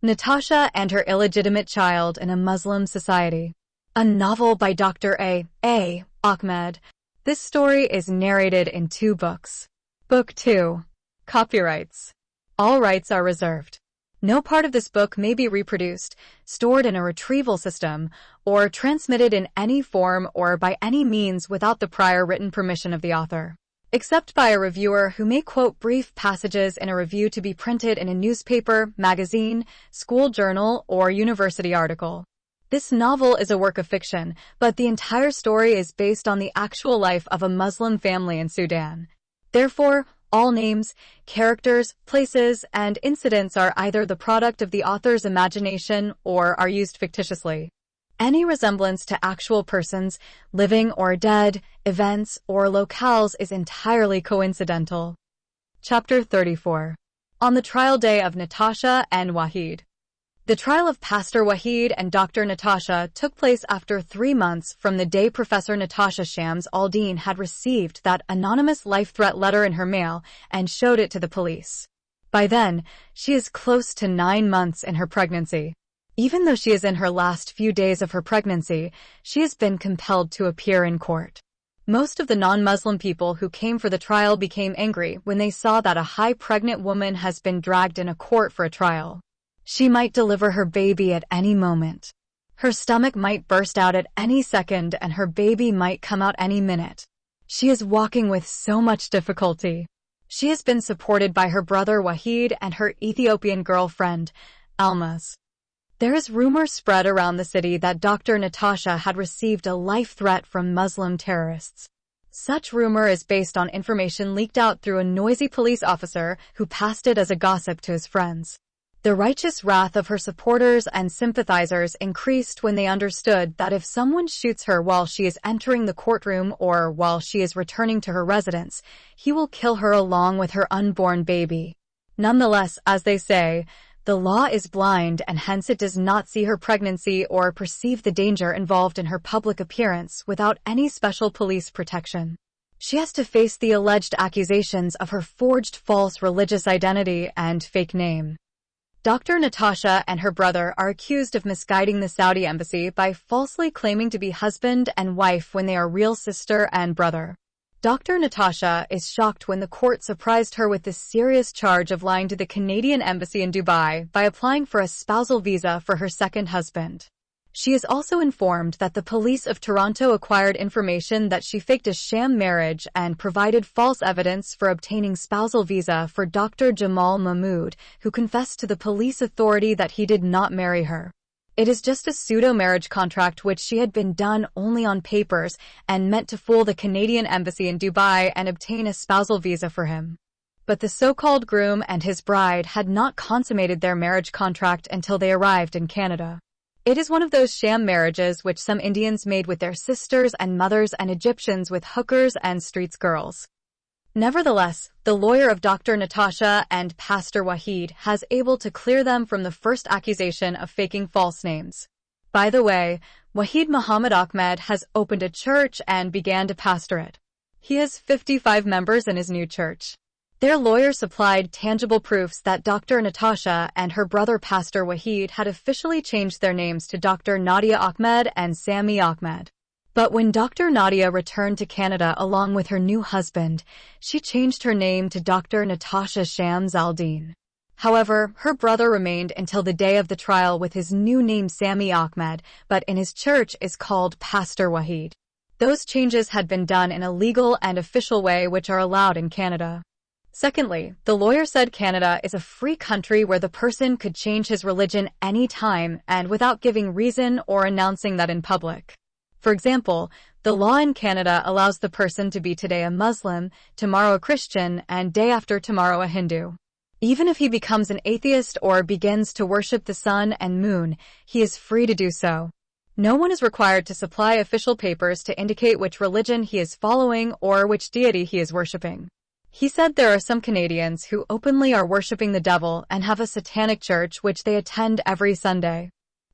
Natasha and Her Illegitimate Child in a Muslim Society. A novel by Dr. A. Ahmed. This story is narrated in 2 books. Book 2. Copyrights. All rights are reserved. No part of this book may be reproduced, stored in a retrieval system, or transmitted in any form or by any means without the prior written permission of the author, except by a reviewer who may quote brief passages in a review to be printed in a newspaper, magazine, school journal, or university article. This novel is a work of fiction, but the entire story is based on the actual life of a Muslim family in Sudan. Therefore, all names, characters, places, and incidents are either the product of the author's imagination or are used fictitiously. Any resemblance to actual persons, living or dead, events, or locales is entirely coincidental. Chapter 34. On the trial day of Natasha and Wahid. The trial of Pastor Wahid and Dr. Natasha took place after 3 months from the day Professor Natasha Shams al-Din had received that anonymous life threat letter in her mail and showed it to the police. By then, she is close to 9 months in her pregnancy. Even though she is in her last few days of her pregnancy, she has been compelled to appear in court. Most of the non-Muslim people who came for the trial became angry when they saw that a high pregnant woman has been dragged in a court for a trial. She might deliver her baby at any moment. Her stomach might burst out at any second and her baby might come out any minute. She is walking with so much difficulty. She has been supported by her brother Wahid and her Ethiopian girlfriend, Almas. There is rumor spread around the city that Dr. Natasha had received a life threat from Muslim terrorists. Such rumor is based on information leaked out through a noisy police officer who passed it as a gossip to his friends. The righteous wrath of her supporters and sympathizers increased when they understood that if someone shoots her while she is entering the courtroom or while she is returning to her residence, he will kill her along with her unborn baby. Nonetheless, as they say, the law is blind and hence it does not see her pregnancy or perceive the danger involved in her public appearance without any special police protection. She has to face the alleged accusations of her forged false religious identity and fake name. Dr. Natasha and her brother are accused of misguiding the Saudi embassy by falsely claiming to be husband and wife when they are real sister and brother. Dr. Natasha is shocked when the court surprised her with the serious charge of lying to the Canadian embassy in Dubai by applying for a spousal visa for her second husband. She is also informed that the police of Toronto acquired information that she faked a sham marriage and provided false evidence for obtaining spousal visa for Dr. Jamal Mahmood, who confessed to the police authority that he did not marry her. It is just a pseudo-marriage contract which she had been done only on papers and meant to fool the Canadian embassy in Dubai and obtain a spousal visa for him. But the so-called groom and his bride had not consummated their marriage contract until they arrived in Canada. It is one of those sham marriages which some Indians made with their sisters and mothers and Egyptians with hookers and streets girls. Nevertheless, the lawyer of Dr. Natasha and Pastor Wahid has able to clear them from the first accusation of faking false names. By the way, Wahid Muhammad Ahmed has opened a church and began to pastor it. He has 55 members in his new church. Their lawyer supplied tangible proofs that Dr. Natasha and her brother Pastor Wahid had officially changed their names to Dr. Nadia Ahmed and Sami Ahmed. But when Dr. Nadia returned to Canada along with her new husband, she changed her name to Dr. Natasha Shams al-Din. However, her brother remained until the day of the trial with his new name Sami Ahmed, but in his church is called Pastor Wahid. Those changes had been done in a legal and official way which are allowed in Canada. Secondly, the lawyer said Canada is a free country where the person could change his religion any time and without giving reason or announcing that in public. For example, the law in Canada allows the person to be today a Muslim, tomorrow a Christian, and day after tomorrow a Hindu. Even if he becomes an atheist or begins to worship the sun and moon, he is free to do so. No one is required to supply official papers to indicate which religion he is following or which deity he is worshipping. He said there are some Canadians who openly are worshipping the devil and have a satanic church which they attend every Sunday.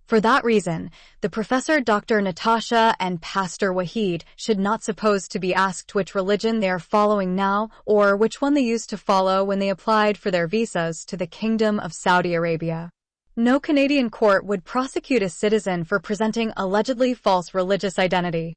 For that reason, the Professor Dr. Natasha and Pastor Wahid should not suppose to be asked which religion they are following now or which one they used to follow when they applied for their visas to the Kingdom of Saudi Arabia. No Canadian court would prosecute a citizen for presenting allegedly false religious identity.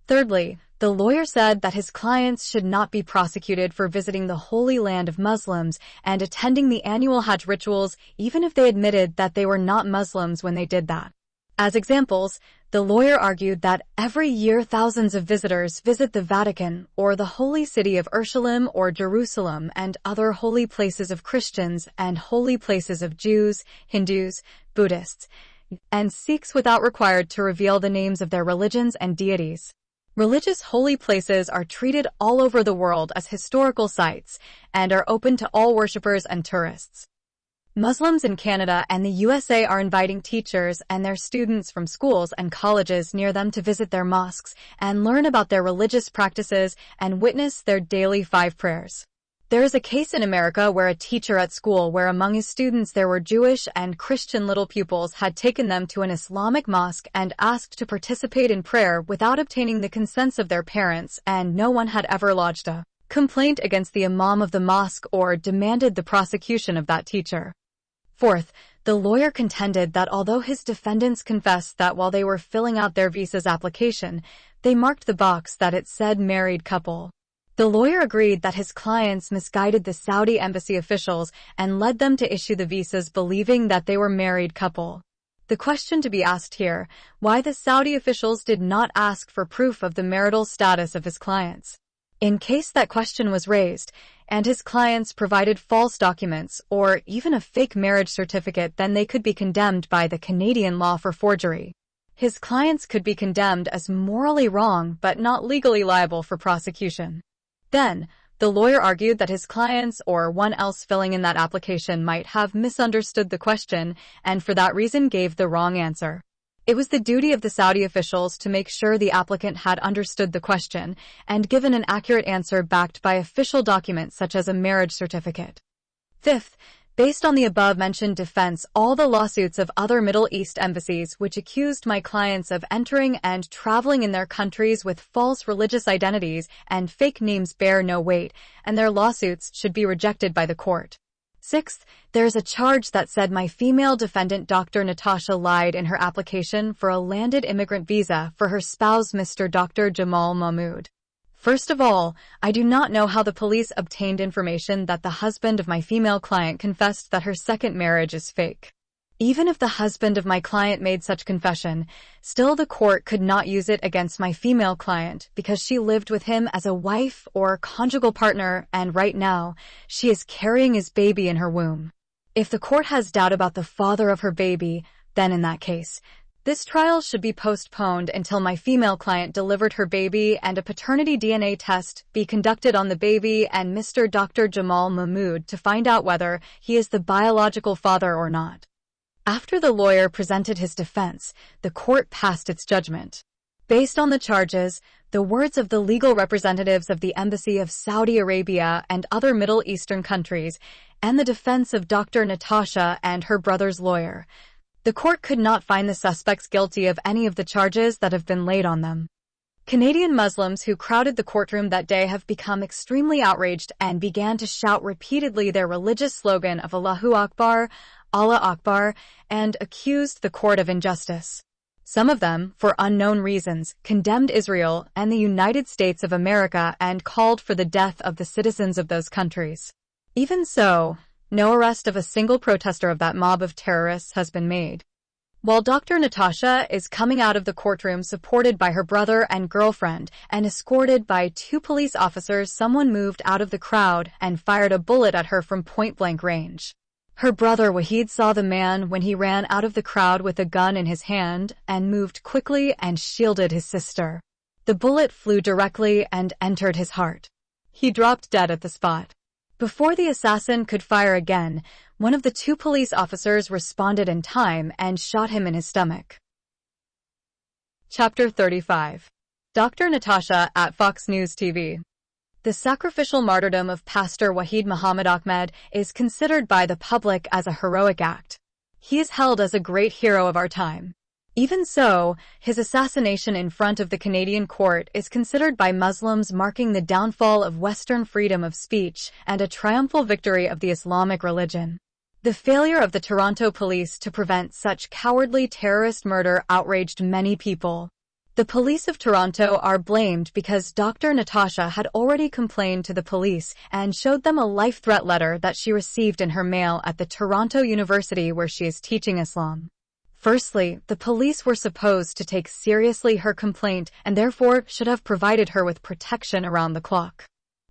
Thirdly, the lawyer said that his clients should not be prosecuted for visiting the Holy Land of Muslims and attending the annual Hajj rituals, even if they admitted that they were not Muslims when they did that. As examples, the lawyer argued that every year thousands of visitors visit the Vatican or the holy city of Urushalim or Jerusalem and other holy places of Christians and holy places of Jews, Hindus, Buddhists, and Sikhs without required to reveal the names of their religions and deities. Religious holy places are treated all over the world as historical sites and are open to all worshippers and tourists. Muslims in Canada and the USA are inviting teachers and their students from schools and colleges near them to visit their mosques and learn about their religious practices and witness their daily 5 prayers. There is a case in America where a teacher at school where among his students there were Jewish and Christian little pupils had taken them to an Islamic mosque and asked to participate in prayer without obtaining the consents of their parents, and no one had ever lodged a complaint against the imam of the mosque or demanded the prosecution of that teacher. Fourth, the lawyer contended that although his defendants confessed that while they were filling out their visa's application, they marked the box that it said married couple. The lawyer agreed that his clients misguided the Saudi embassy officials and led them to issue the visas believing that they were married couple. The question to be asked here, why the Saudi officials did not ask for proof of the marital status of his clients. In case that question was raised, and his clients provided false documents or even a fake marriage certificate, then they could be condemned by the Canadian law for forgery. His clients could be condemned as morally wrong but not legally liable for prosecution. Then, the lawyer argued that his clients or one else filling in that application might have misunderstood the question and for that reason gave the wrong answer. It was the duty of the Saudi officials to make sure the applicant had understood the question and given an accurate answer backed by official documents such as a marriage certificate. Fifth, based on the above-mentioned defense, all the lawsuits of other Middle East embassies which accused my clients of entering and traveling in their countries with false religious identities and fake names bear no weight, and their lawsuits should be rejected by the court. Sixth, there is a charge that said my female defendant Dr. Natasha lied in her application for a landed immigrant visa for her spouse Mr. Dr. Jamal Mahmood. First of all, I do not know how the police obtained information that the husband of my female client confessed that her second marriage is fake. Even if the husband of my client made such confession, still the court could not use it against my female client because she lived with him as a wife or conjugal partner, and right now, she is carrying his baby in her womb. If the court has doubt about the father of her baby, then in that case, this trial should be postponed until my female client delivered her baby and a paternity DNA test be conducted on the baby and Mr. Dr. Jamal Mahmood to find out whether he is the biological father or not. After the lawyer presented his defense, the court passed its judgment. Based on the charges, the words of the legal representatives of the Embassy of Saudi Arabia and other Middle Eastern countries, and the defense of Dr. Natasha and her brother's lawyer, the court could not find the suspects guilty of any of the charges that have been laid on them. Canadian Muslims who crowded the courtroom that day have become extremely outraged and began to shout repeatedly their religious slogan of Allahu Akbar, Allah Akbar, and accused the court of injustice. Some of them, for unknown reasons, condemned Israel and the United States of America and called for the death of the citizens of those countries. Even so, no arrest of a single protester of that mob of terrorists has been made. While Dr. Natasha is coming out of the courtroom supported by her brother and girlfriend and escorted by 2 police officers, someone moved out of the crowd and fired a bullet at her from point-blank range. Her brother Wahid saw the man when he ran out of the crowd with a gun in his hand and moved quickly and shielded his sister. The bullet flew directly and entered his heart. He dropped dead at the spot. Before the assassin could fire again, one of the 2 police officers responded in time and shot him in his stomach. Chapter 35. Dr. Natasha at Fox News TV. The sacrificial martyrdom of Pastor Wahid Muhammad Ahmed is considered by the public as a heroic act. He is held as a great hero of our time. Even so, his assassination in front of the Canadian court is considered by Muslims marking the downfall of Western freedom of speech and a triumphal victory of the Islamic religion. The failure of the Toronto police to prevent such cowardly terrorist murder outraged many people. The police of Toronto are blamed because Dr. Natasha had already complained to the police and showed them a life threat letter that she received in her mail at the Toronto University where she is teaching Islam. Firstly, the police were supposed to take seriously her complaint and therefore should have provided her with protection around the clock.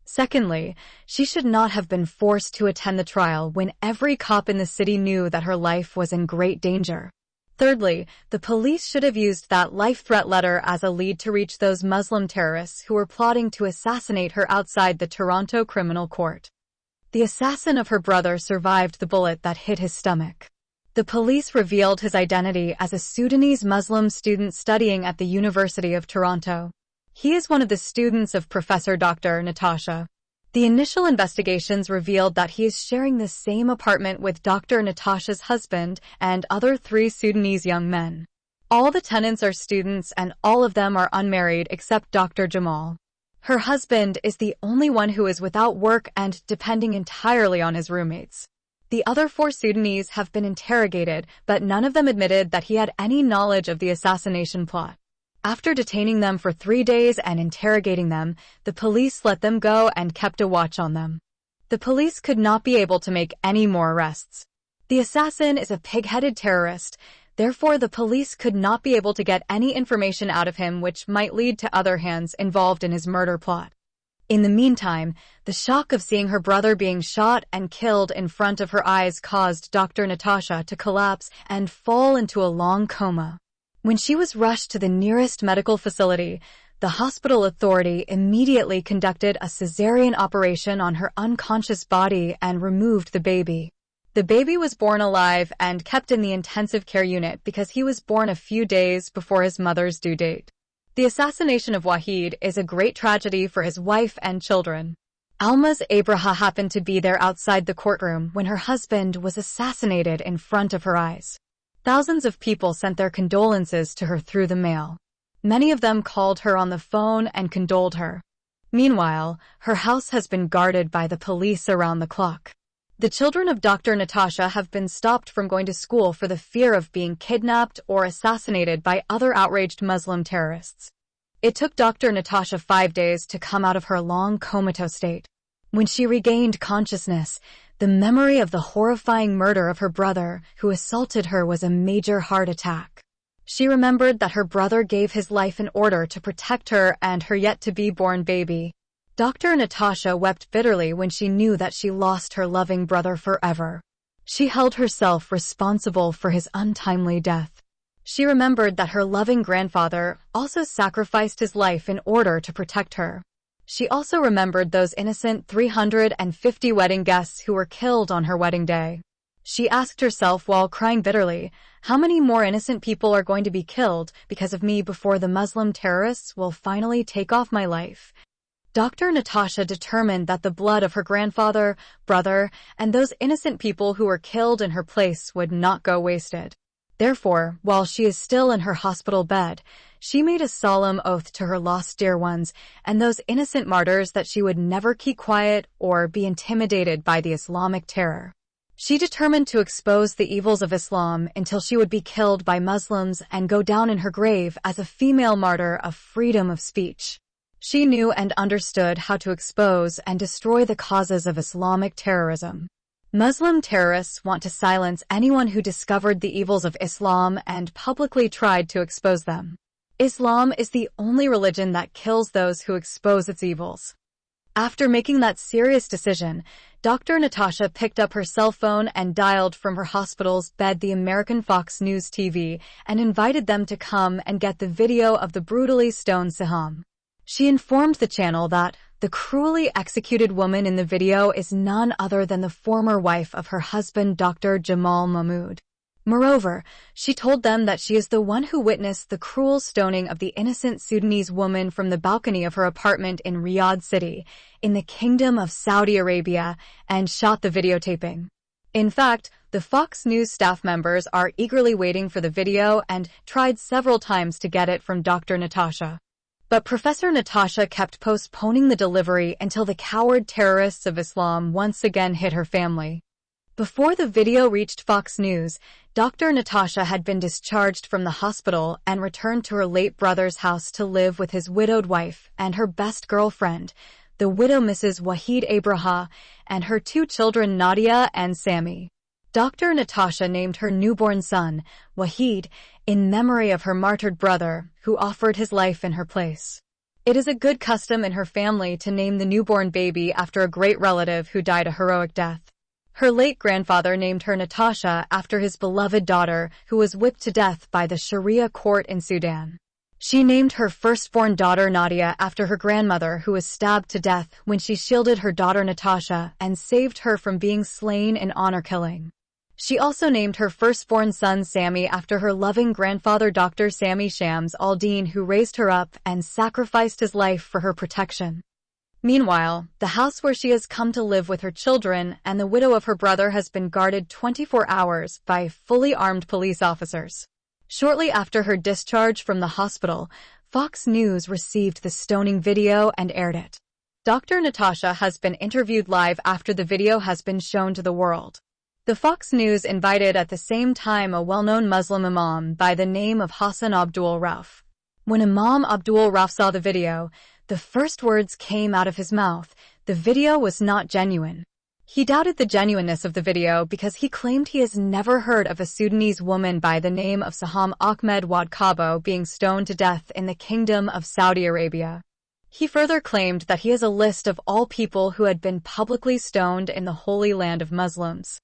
Secondly, she should not have been forced to attend the trial when every cop in the city knew that her life was in great danger. Thirdly, the police should have used that life threat letter as a lead to reach those Muslim terrorists who were plotting to assassinate her outside the Toronto Criminal Court. The assassin of her brother survived the bullet that hit his stomach. The police revealed his identity as a Sudanese Muslim student studying at the University of Toronto. He is one of the students of Professor Dr. Natasha. The initial investigations revealed that he is sharing the same apartment with Dr. Natasha's husband and other 3 Sudanese young men. All the tenants are students and all of them are unmarried except Dr. Jamal. Her husband is the only one who is without work and depending entirely on his roommates. The other 4 Sudanese have been interrogated, but none of them admitted that he had any knowledge of the assassination plot. After detaining them for 3 days and interrogating them, the police let them go and kept a watch on them. The police could not be able to make any more arrests. The assassin is a pig-headed terrorist, therefore the police could not be able to get any information out of him which might lead to other hands involved in his murder plot. In the meantime, the shock of seeing her brother being shot and killed in front of her eyes caused Dr. Natasha to collapse and fall into a long coma. When she was rushed to the nearest medical facility, the hospital authority immediately conducted a cesarean operation on her unconscious body and removed the baby. The baby was born alive and kept in the intensive care unit because he was born a few days before his mother's due date. The assassination of Wahid is a great tragedy for his wife and children. Alma's Abraha happened to be there outside the courtroom when her husband was assassinated in front of her eyes. Thousands of people sent their condolences to her through the mail. Many of them called her on the phone and condoled her. Meanwhile, her house has been guarded by the police around the clock. The children of Dr. Natasha have been stopped from going to school for the fear of being kidnapped or assassinated by other outraged Muslim terrorists. It took Dr. Natasha 5 days to come out of her long comatose state. When she regained consciousness, the memory of the horrifying murder of her brother, who assaulted her, was a major heart attack. She remembered that her brother gave his life in order to protect her and her yet-to-be-born baby. Dr. Natasha wept bitterly when she knew that she lost her loving brother forever. She held herself responsible for his untimely death. She remembered that her loving grandfather also sacrificed his life in order to protect her. She also remembered those innocent 350 wedding guests who were killed on her wedding day. She asked herself while crying bitterly, how many more innocent people are going to be killed because of me before the Muslim terrorists will finally take off my life? Dr. Natasha determined that the blood of her grandfather, brother, and those innocent people who were killed in her place would not go wasted. Therefore, while she is still in her hospital bed, she made a solemn oath to her lost dear ones and those innocent martyrs that she would never keep quiet or be intimidated by the Islamic terror. She determined to expose the evils of Islam until she would be killed by Muslims and go down in her grave as a female martyr of freedom of speech. She knew and understood how to expose and destroy the causes of Islamic terrorism. Muslim terrorists want to silence anyone who discovered the evils of Islam and publicly tried to expose them. Islam is the only religion that kills those who expose its evils. After making that serious decision, Dr. Natasha picked up her cell phone and dialed from her hospital's bed the American Fox News TV and invited them to come and get the video of the brutally stoned Siham. She informed the channel that the cruelly executed woman in the video is none other than the former wife of her husband, Dr. Jamal Mahmood. Moreover, she told them that she is the one who witnessed the cruel stoning of the innocent Sudanese woman from the balcony of her apartment in Riyadh City, in the Kingdom of Saudi Arabia, and shot the videotaping. In fact, the Fox News staff members are eagerly waiting for the video and tried several times to get it from Dr. Natasha. But Professor Natasha kept postponing the delivery until the coward terrorists of Islam once again hit her family. Before the video reached Fox News, Dr. Natasha had been discharged from the hospital and returned to her late brother's house to live with his widowed wife and her best girlfriend, the widow Mrs. Wahid Abraha, and her 2 children Nadia and Sammy. Dr. Natasha named her newborn son, Wahid, in memory of her martyred brother, who offered his life in her place. It is a good custom in her family to name the newborn baby after a great relative who died a heroic death. Her late grandfather named her Natasha after his beloved daughter, who was whipped to death by the Sharia court in Sudan. She named her firstborn daughter Nadia after her grandmother, who was stabbed to death when she shielded her daughter Natasha and saved her from being slain in honor killing. She also named her firstborn son Sammy after her loving grandfather Dr. Sammy Shams al-Din, who raised her up and sacrificed his life for her protection. Meanwhile, the house where she has come to live with her children and the widow of her brother has been guarded 24 hours by fully armed police officers. Shortly after her discharge from the hospital, Fox News received the stoning video and aired it. Dr. Natasha has been interviewed live after the video has been shown to the world. The Fox News invited at the same time a well-known Muslim imam by the name of Hassan Abdul Rauf. When Imam Abdul Rauf saw the video, the first words came out of his mouth: the video was not genuine. He doubted the genuineness of the video because he claimed he has never heard of a Sudanese woman by the name of Saham Ahmed Wad Kabo being stoned to death in the Kingdom of Saudi Arabia. He further claimed that he has a list of all people who had been publicly stoned in the Holy Land of Muslims.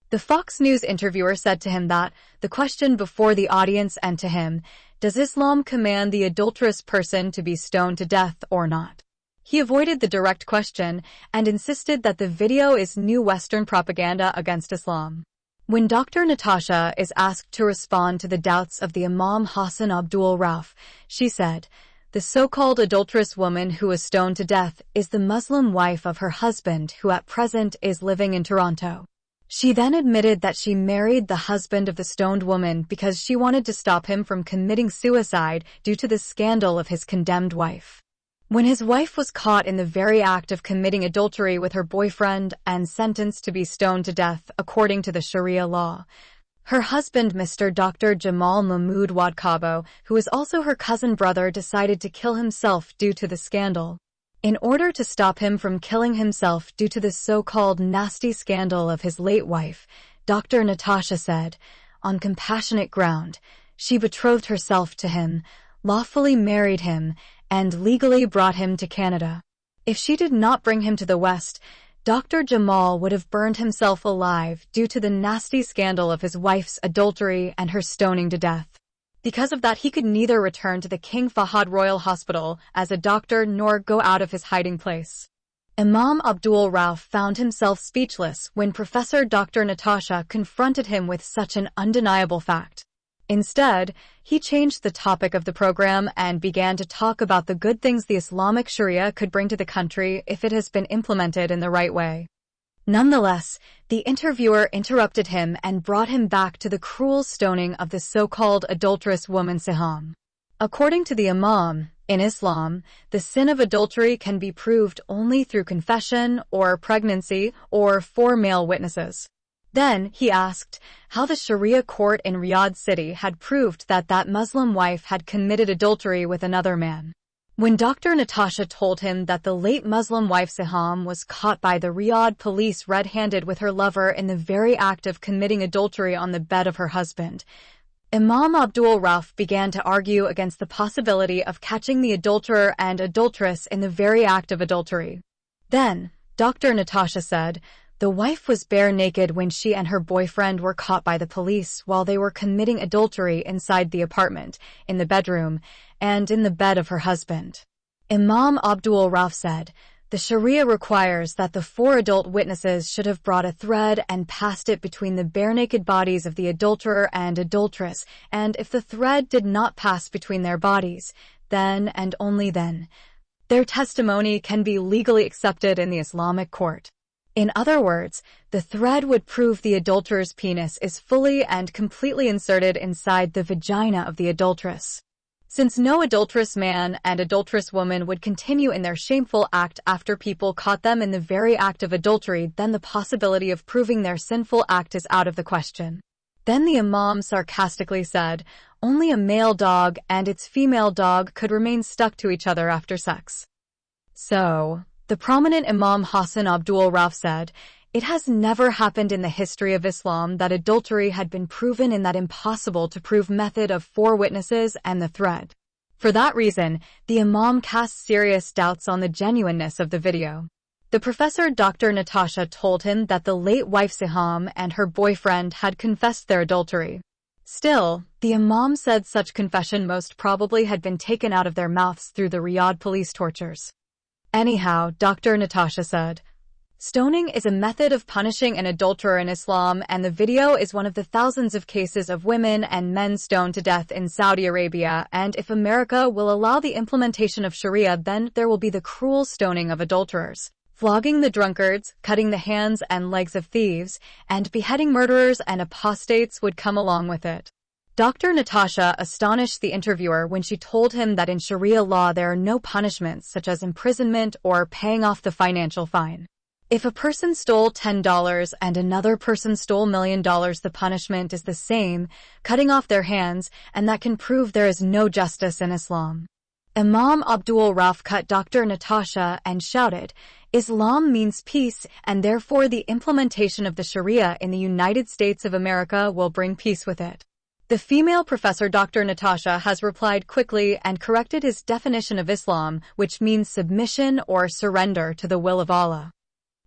The Fox News interviewer said to him that the question before the audience and to him, does Islam command the adulterous person to be stoned to death or not? He avoided the direct question and insisted that the video is new Western propaganda against Islam. When Dr. Natasha is asked to respond to the doubts of the Imam Hassan Abdul Rauf, she said, "The so-called adulterous woman who was stoned to death is the Muslim wife of her husband, who at present is living in Toronto." She then admitted that she married the husband of the stoned woman because she wanted to stop him from committing suicide due to the scandal of his condemned wife. When his wife was caught in the very act of committing adultery with her boyfriend and sentenced to be stoned to death according to the Sharia law, her husband, Mr. Dr. Jamal Mahmoud Wad Kabo, who is also her cousin brother, decided to kill himself due to the scandal. In order to stop him from killing himself due to the so-called nasty scandal of his late wife, Dr. Natasha said, on compassionate ground, she betrothed herself to him, lawfully married him, and legally brought him to Canada. If she did not bring him to the West, Dr. Jamal would have burned himself alive due to the nasty scandal of his wife's adultery and her stoning to death. Because of that, he could neither return to the King Fahad Royal Hospital as a doctor nor go out of his hiding place. Imam Abdul Rauf found himself speechless when Professor Dr. Natasha confronted him with such an undeniable fact. Instead, he changed the topic of the program and began to talk about the good things the Islamic Sharia could bring to the country if it has been implemented in the right way. Nonetheless, the interviewer interrupted him and brought him back to the cruel stoning of the so-called adulterous woman Siham. According to the Imam, in Islam, the sin of adultery can be proved only through confession or pregnancy or 4 male witnesses. Then, he asked how the Sharia court in Riyadh City had proved that Muslim wife had committed adultery with another man. When Dr. Natasha told him that the late Muslim wife Siham was caught by the Riyadh police red-handed with her lover in the very act of committing adultery on the bed of her husband, Imam Abdul Rauf began to argue against the possibility of catching the adulterer and adulteress in the very act of adultery. Then, Dr. Natasha said, the wife was bare naked when she and her boyfriend were caught by the police while they were committing adultery inside the apartment, in the bedroom, and in the bed of her husband. Imam Abdul Rauf said, the Sharia requires that the 4 adult witnesses should have brought a thread and passed it between the bare-naked bodies of the adulterer and adulteress, and if the thread did not pass between their bodies, then and only then, their testimony can be legally accepted in the Islamic court. In other words, the thread would prove the adulterer's penis is fully and completely inserted inside the vagina of the adulteress. Since no adulterous man and adulterous woman would continue in their shameful act after people caught them in the very act of adultery, then the possibility of proving their sinful act is out of the question. Then the Imam sarcastically said, only a male dog and its female dog could remain stuck to each other after sex. So, the prominent Imam Hassan Abdul Rauf said, it has never happened in the history of Islam that adultery had been proven in that impossible-to-prove method of 4 witnesses and the thread. For that reason, the Imam cast serious doubts on the genuineness of the video. The professor Dr. Natasha told him that the late wife Siham and her boyfriend had confessed their adultery. Still, the Imam said such confession most probably had been taken out of their mouths through the Riyadh police tortures. Anyhow, Dr. Natasha said, stoning is a method of punishing an adulterer in Islam, and the video is one of the thousands of cases of women and men stoned to death in Saudi Arabia, and if America will allow the implementation of Sharia, then there will be the cruel stoning of adulterers, flogging the drunkards, cutting the hands and legs of thieves, and beheading murderers and apostates would come along with it. Dr. Natasha astonished the interviewer when she told him that in Sharia law there are no punishments such as imprisonment or paying off the financial fine. If a person stole $10 and another person stole $1 million, the punishment is the same, cutting off their hands, and that can prove there is no justice in Islam. Imam Abdul Rauf cut Dr. Natasha and shouted, Islam means peace, and therefore the implementation of the Sharia in the United States of America will bring peace with it. The female professor Dr. Natasha has replied quickly and corrected his definition of Islam, which means submission or surrender to the will of Allah.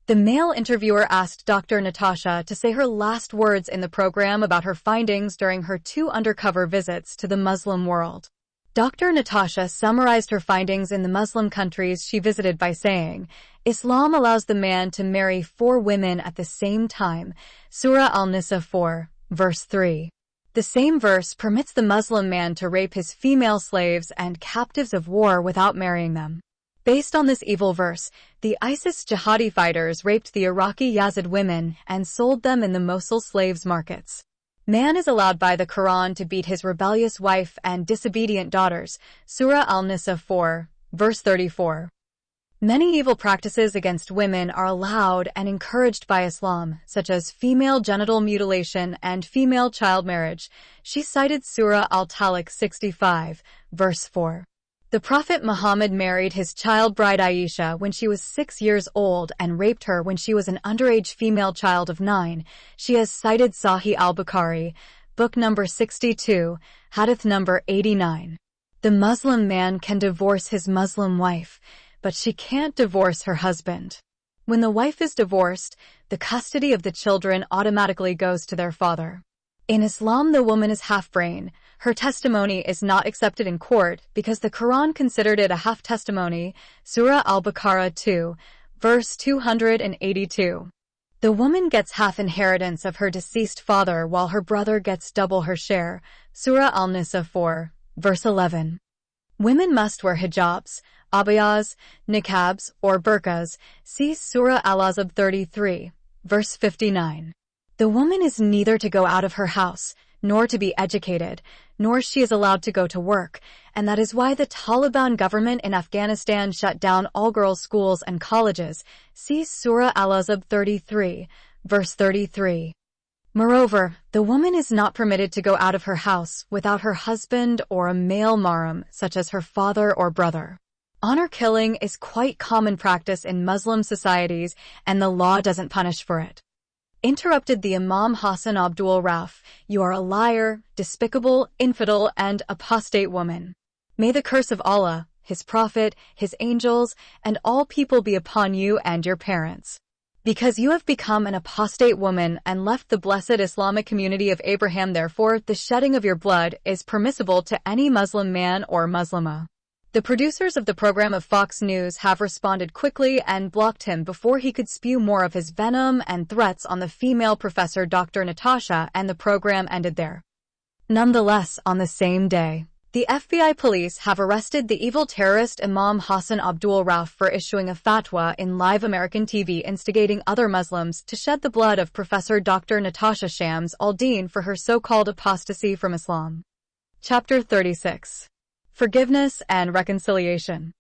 The male interviewer asked Dr. Natasha to say her last words in the program about her findings during her 2 undercover visits to the Muslim world. Dr. Natasha summarized her findings in the Muslim countries she visited by saying, Islam allows the man to marry 4 women at the same time. Surah Al-Nisa 4, verse 3. The same verse permits the Muslim man to rape his female slaves and captives of war without marrying them. Based on this evil verse, the ISIS jihadi fighters raped the Iraqi Yazid women and sold them in the Mosul slaves markets. Man is allowed by the Quran to beat his rebellious wife and disobedient daughters. Surah Al-Nisa 4, verse 34. Many evil practices against women are allowed and encouraged by Islam, such as female genital mutilation and female child marriage. She cited Surah Al-Talaq 65, verse 4. The Prophet Muhammad married his child bride Aisha when she was 6 years old and raped her when she was an underage female child of 9. She has cited Sahih al-Bukhari, book number 62, hadith number 89. The Muslim man can divorce his Muslim wife, but she can't divorce her husband. When the wife is divorced, the custody of the children automatically goes to their father. In Islam, the woman is half-brain. Her testimony is not accepted in court because the Quran considered it a half-testimony. Surah Al-Baqarah 2, verse 282. The woman gets half inheritance of her deceased father while her brother gets double her share. Surah Al-Nisa 4, verse 11. Women must wear hijabs, abayas, niqabs, or burqas. See Surah Al-Ahzab 33, verse 59. The woman is neither to go out of her house, nor to be educated, nor she is allowed to go to work, and that is why the Taliban government in Afghanistan shut down all girls' schools and colleges. See Surah Al-Ahzab 33, verse 33. Moreover, the woman is not permitted to go out of her house without her husband or a male mahram, such as her father or brother. Honor killing is quite common practice in Muslim societies, and the law doesn't punish for it. Interrupted the Imam Hassan Abdul Rauf, you are a liar, despicable, infidel, and apostate woman. May the curse of Allah, His Prophet, His angels, and all people be upon you and your parents. Because you have become an apostate woman and left the blessed Islamic community of Abraham, therefore the shedding of your blood is permissible to any Muslim man or Muslimah. The producers of the program of Fox News have responded quickly and blocked him before he could spew more of his venom and threats on the female professor Dr. Natasha, and the program ended there. Nonetheless, on the same day, the FBI police have arrested the evil terrorist Imam Hassan Abdul Rauf for issuing a fatwa in live American TV instigating other Muslims to shed the blood of Professor Dr. Natasha Shams al-Din for her so-called apostasy from Islam. Chapter 36. Forgiveness and reconciliation.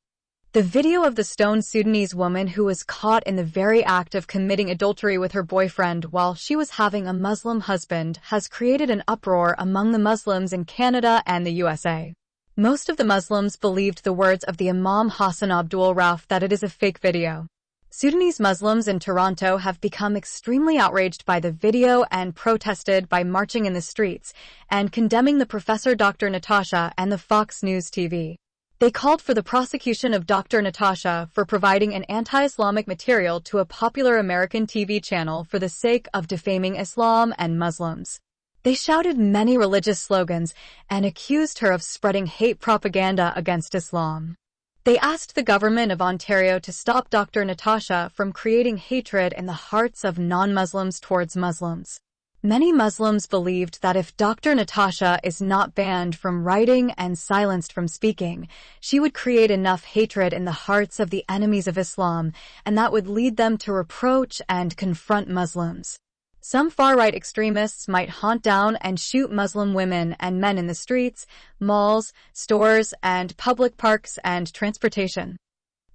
The video of the stoned Sudanese woman who was caught in the very act of committing adultery with her boyfriend while she was having a Muslim husband has created an uproar among the Muslims in Canada and the USA. Most of the Muslims believed the words of the Imam Hassan Abdul Rauf that it is a fake video. Sudanese Muslims in Toronto have become extremely outraged by the video and protested by marching in the streets and condemning the Professor Dr. Natasha and the Fox News TV. They called for the prosecution of Dr. Natasha for providing an anti-Islamic material to a popular American TV channel for the sake of defaming Islam and Muslims. They shouted many religious slogans and accused her of spreading hate propaganda against Islam. They asked the government of Ontario to stop Dr. Natasha from creating hatred in the hearts of non-Muslims towards Muslims. Many Muslims believed that if Dr. Natasha is not banned from writing and silenced from speaking, she would create enough hatred in the hearts of the enemies of Islam, and that would lead them to reproach and confront Muslims. Some far-right extremists might hunt down and shoot Muslim women and men in the streets, malls, stores, and public parks and transportation.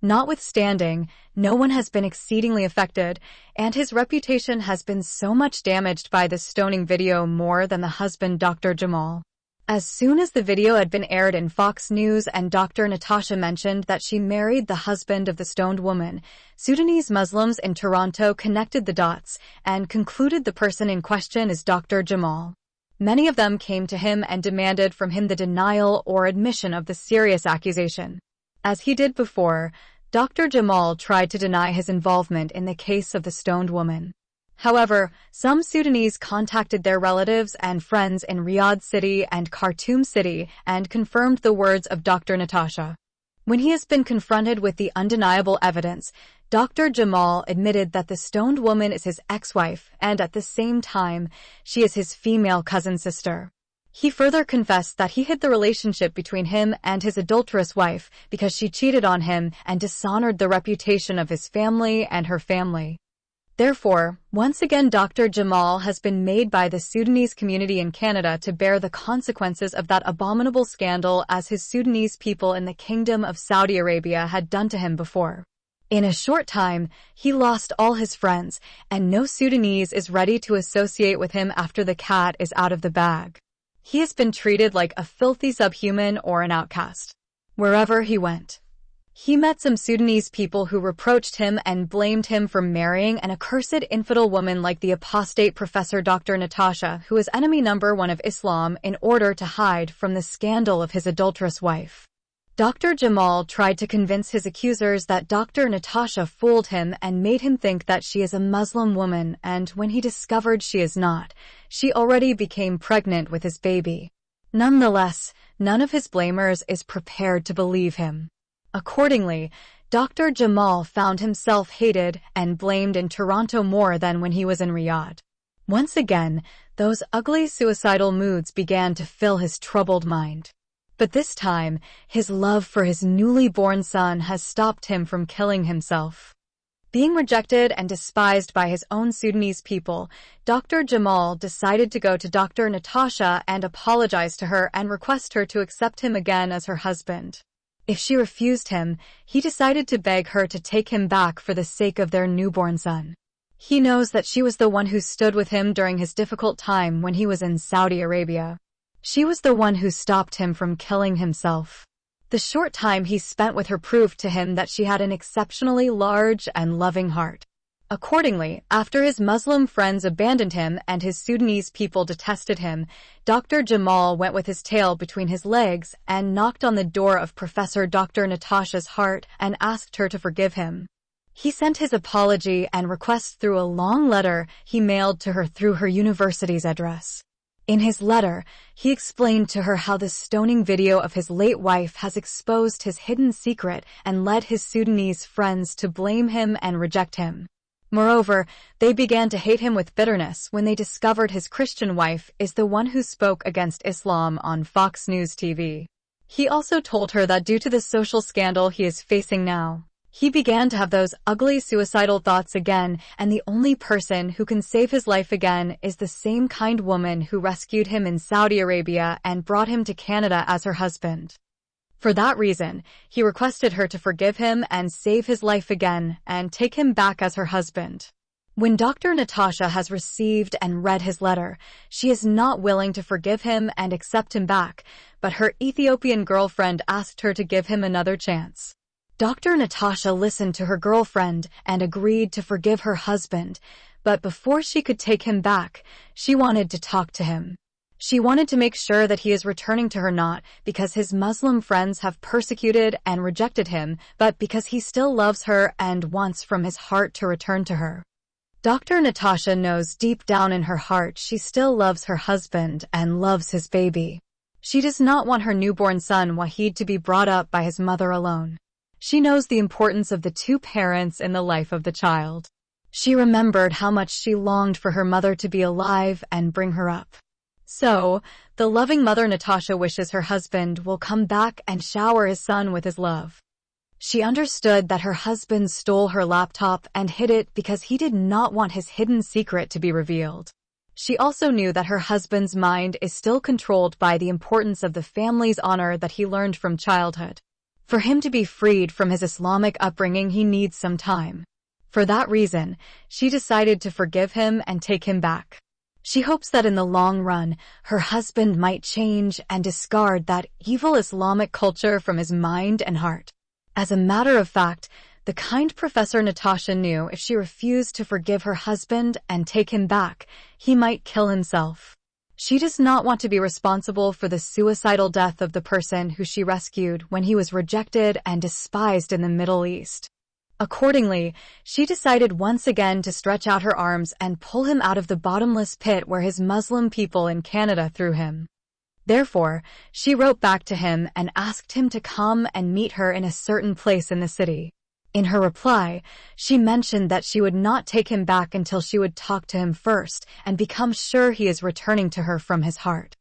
Notwithstanding, no one has been exceedingly affected, and his reputation has been so much damaged by the stoning video more than the husband Dr. Jamal. As soon as the video had been aired in Fox News and Dr. Natasha mentioned that she married the husband of the stoned woman, Sudanese Muslims in Toronto connected the dots and concluded the person in question is Dr. Jamal. Many of them came to him and demanded from him the denial or admission of the serious accusation. As he did before, Dr. Jamal tried to deny his involvement in the case of the stoned woman. However, some Sudanese contacted their relatives and friends in Riyadh City and Khartoum City and confirmed the words of Dr. Natasha. When he has been confronted with the undeniable evidence, Dr. Jamal admitted that the stoned woman is his ex-wife and at the same time, she is his female cousin sister. He further confessed that he hid the relationship between him and his adulterous wife because she cheated on him and dishonored the reputation of his family and her family. Therefore, once again Dr. Jamal has been made by the Sudanese community in Canada to bear the consequences of that abominable scandal as his Sudanese people in the Kingdom of Saudi Arabia had done to him before. In a short time, he lost all his friends, and no Sudanese is ready to associate with him after the cat is out of the bag. He has been treated like a filthy subhuman or an outcast. Wherever he went, he met some Sudanese people who reproached him and blamed him for marrying an accursed infidel woman like the apostate Professor Dr. Natasha, who is enemy number one of Islam, in order to hide from the scandal of his adulterous wife. Dr. Jamal tried to convince his accusers that Dr. Natasha fooled him and made him think that she is a Muslim woman, and when he discovered she is not, she already became pregnant with his baby. Nonetheless, none of his blamers is prepared to believe him. Accordingly, Dr. Jamal found himself hated and blamed in Toronto more than when he was in Riyadh. Once again, those ugly suicidal moods began to fill his troubled mind. But this time, his love for his newly born son has stopped him from killing himself. Being rejected and despised by his own Sudanese people, Dr. Jamal decided to go to Dr. Natasha and apologize to her and request her to accept him again as her husband. If she refused him, he decided to beg her to take him back for the sake of their newborn son. He knows that she was the one who stood with him during his difficult time when he was in Saudi Arabia. She was the one who stopped him from killing himself. The short time he spent with her proved to him that she had an exceptionally large and loving heart. Accordingly, after his Muslim friends abandoned him and his Sudanese people detested him, Dr. Jamal went with his tail between his legs and knocked on the door of Professor Dr. Natasha's heart and asked her to forgive him. He sent his apology and request through a long letter he mailed to her through her university's address. In his letter, he explained to her how the stoning video of his late wife has exposed his hidden secret and led his Sudanese friends to blame him and reject him. Moreover, they began to hate him with bitterness when they discovered his Christian wife is the one who spoke against Islam on Fox News TV. He also told her that due to the social scandal he is facing now, he began to have those ugly suicidal thoughts again, and the only person who can save his life again is the same kind woman who rescued him in Saudi Arabia and brought him to Canada as her husband. For that reason, he requested her to forgive him and save his life again and take him back as her husband. When Dr. Natasha has received and read his letter, she is not willing to forgive him and accept him back, but her Ethiopian girlfriend asked her to give him another chance. Dr. Natasha listened to her girlfriend and agreed to forgive her husband, but before she could take him back, she wanted to talk to him. She wanted to make sure that he is returning to her not because his Muslim friends have persecuted and rejected him, but because he still loves her and wants from his heart to return to her. Dr. Natasha knows deep down in her heart she still loves her husband and loves his baby. She does not want her newborn son Wahid to be brought up by his mother alone. She knows the importance of the two parents in the life of the child. She remembered how much she longed for her mother to be alive and bring her up. So, the loving mother Natasha wishes her husband will come back and shower his son with his love. She understood that her husband stole her laptop and hid it because he did not want his hidden secret to be revealed. She also knew that her husband's mind is still controlled by the importance of the family's honor that he learned from childhood. For him to be freed from his Islamic upbringing, he needs some time. For that reason, she decided to forgive him and take him back. She hopes that in the long run, her husband might change and discard that evil Islamic culture from his mind and heart. As a matter of fact, the kind Professor Natasha knew if she refused to forgive her husband and take him back, he might kill himself. She does not want to be responsible for the suicidal death of the person who she rescued when he was rejected and despised in the Middle East. Accordingly, she decided once again to stretch out her arms and pull him out of the bottomless pit where his Muslim people in Canada threw him. Therefore, she wrote back to him and asked him to come and meet her in a certain place in the city. In her reply, she mentioned that she would not take him back until she would talk to him first and become sure he is returning to her from his heart.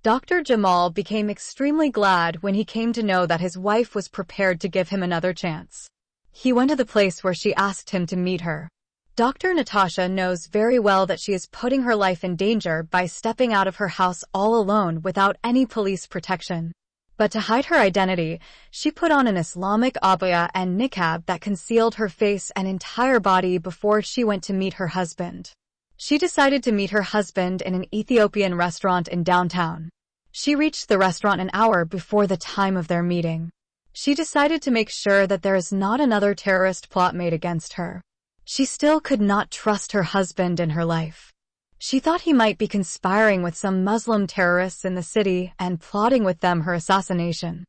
Dr. Jamal became extremely glad when he came to know that his wife was prepared to give him another chance. He went to the place where she asked him to meet her. Dr. Natasha knows very well that she is putting her life in danger by stepping out of her house all alone without any police protection. But to hide her identity, she put on an Islamic abaya and niqab that concealed her face and entire body before she went to meet her husband. She decided to meet her husband in an Ethiopian restaurant in downtown. She reached the restaurant an hour before the time of their meeting. She decided to make sure that there is not another terrorist plot made against her. She still could not trust her husband in her life. She thought he might be conspiring with some Muslim terrorists in the city and plotting with them her assassination.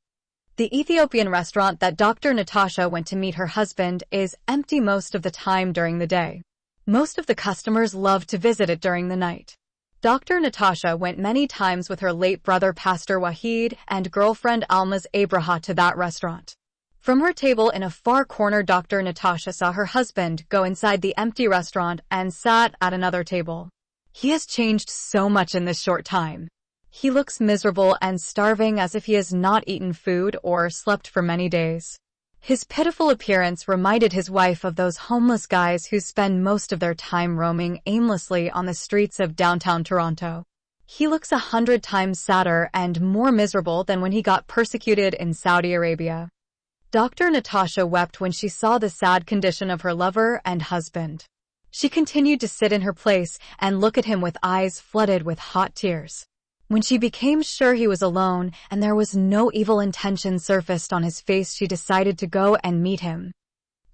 The Ethiopian restaurant that Dr. Natasha went to meet her husband is empty most of the time during the day. Most of the customers love to visit it during the night. Dr. Natasha went many times with her late brother Pastor Wahid and girlfriend Almaz Abraha to that restaurant. From her table in a far corner, Dr. Natasha saw her husband go inside the empty restaurant and sat at another table. He has changed so much in this short time. He looks miserable and starving, as if he has not eaten food or slept for many days. His pitiful appearance reminded his wife of those homeless guys who spend most of their time roaming aimlessly on the streets of downtown Toronto. He looks 100 times sadder and more miserable than when he got persecuted in Saudi Arabia. Dr. Natasha wept when she saw the sad condition of her lover and husband. She continued to sit in her place and look at him with eyes flooded with hot tears. When she became sure he was alone and there was no evil intention surfaced on his face, she decided to go and meet him.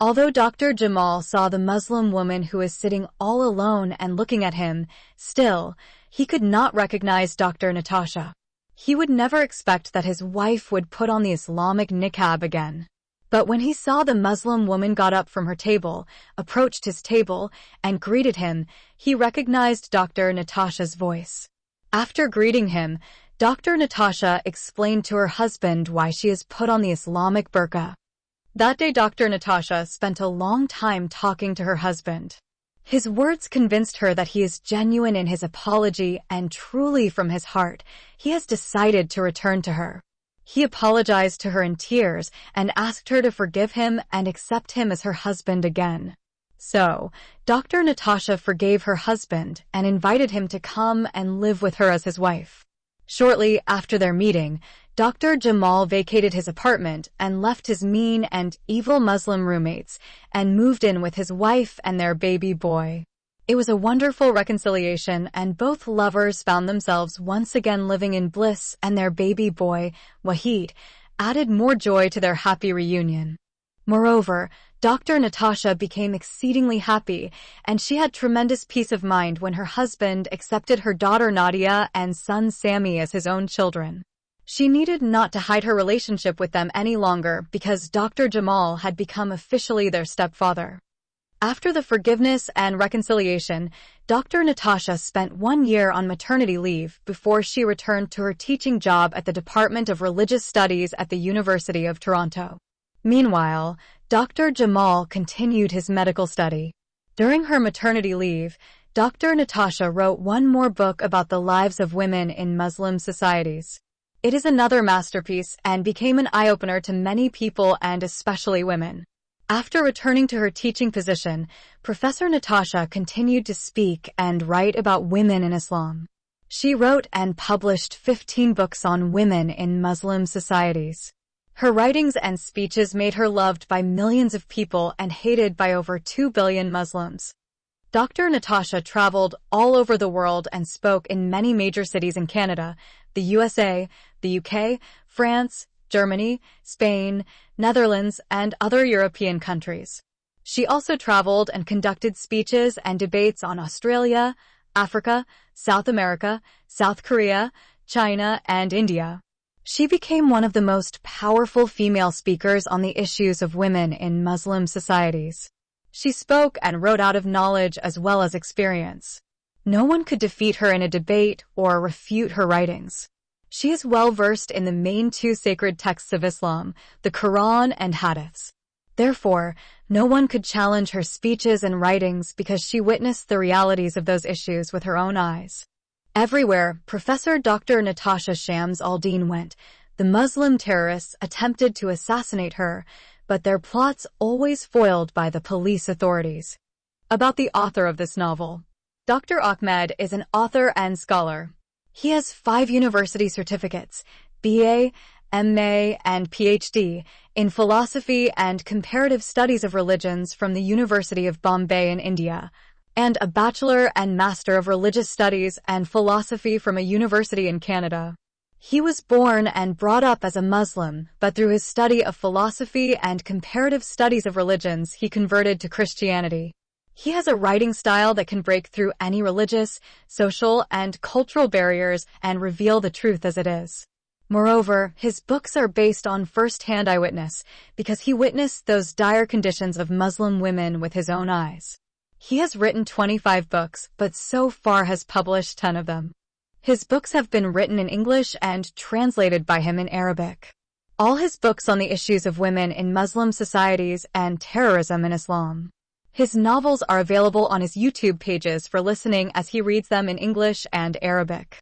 Although Dr. Jamal saw the Muslim woman who was sitting all alone and looking at him, still, he could not recognize Dr. Natasha. He would never expect that his wife would put on the Islamic niqab again. But when he saw the Muslim woman got up from her table, approached his table, and greeted him, he recognized Dr. Natasha's voice. After greeting him, Dr. Natasha explained to her husband why she has put on the Islamic burqa. That day, Dr. Natasha spent a long time talking to her husband. His words convinced her that he is genuine in his apology and truly from his heart, he has decided to return to her. He apologized to her in tears and asked her to forgive him and accept him as her husband again. So, Dr. Natasha forgave her husband and invited him to come and live with her as his wife. Shortly after their meeting, Dr. Jamal vacated his apartment and left his mean and evil Muslim roommates and moved in with his wife and their baby boy. It was a wonderful reconciliation, and both lovers found themselves once again living in bliss, and their baby boy, Wahid, added more joy to their happy reunion. Moreover, Dr. Natasha became exceedingly happy, and she had tremendous peace of mind when her husband accepted her daughter Nadia and son Sammy as his own children. She needed not to hide her relationship with them any longer because Dr. Jamal had become officially their stepfather. After the forgiveness and reconciliation, Dr. Natasha spent 1 year on maternity leave before she returned to her teaching job at the Department of Religious Studies at the University of Toronto. Meanwhile, Dr. Jamal continued his medical study. During her maternity leave, Dr. Natasha wrote one more book about the lives of women in Muslim societies. It is another masterpiece and became an eye-opener to many people and especially women. After returning to her teaching position, Professor Natasha continued to speak and write about women in Islam. She wrote and published 15 books on women in Muslim societies. Her writings and speeches made her loved by millions of people and hated by over 2 billion Muslims. Dr. Natasha traveled all over the world and spoke in many major cities in Canada, the USA, the UK, France, Germany, Spain, Netherlands, and other European countries. She also traveled and conducted speeches and debates on Australia, Africa, South America, South Korea, China, and India. She became one of the most powerful female speakers on the issues of women in Muslim societies. She spoke and wrote out of knowledge as well as experience. No one could defeat her in a debate or refute her writings. She is well versed in the main 2 sacred texts of Islam, the Quran and Hadiths. Therefore, no one could challenge her speeches and writings because she witnessed the realities of those issues with her own eyes. Everywhere, Professor Dr. Natasha Shams al-Din went, the Muslim terrorists attempted to assassinate her, but their plots always foiled by the police authorities. About the author of this novel. Dr. Ahmed is an author and scholar. He has 5 university certificates, BA, MA, and PhD, in philosophy and comparative studies of religions from the University of Bombay in India, and a Bachelor and Master of Religious Studies and Philosophy from a university in Canada. He was born and brought up as a Muslim, but through his study of philosophy and comparative studies of religions, he converted to Christianity. He has a writing style that can break through any religious, social, and cultural barriers and reveal the truth as it is. Moreover, his books are based on first-hand eyewitness because he witnessed those dire conditions of Muslim women with his own eyes. He has written 25 books, but so far has published 10 of them. His books have been written in English and translated by him in Arabic. All his books on the issues of women in Muslim societies and terrorism in Islam. His novels are available on his YouTube pages for listening as he reads them in English and Arabic.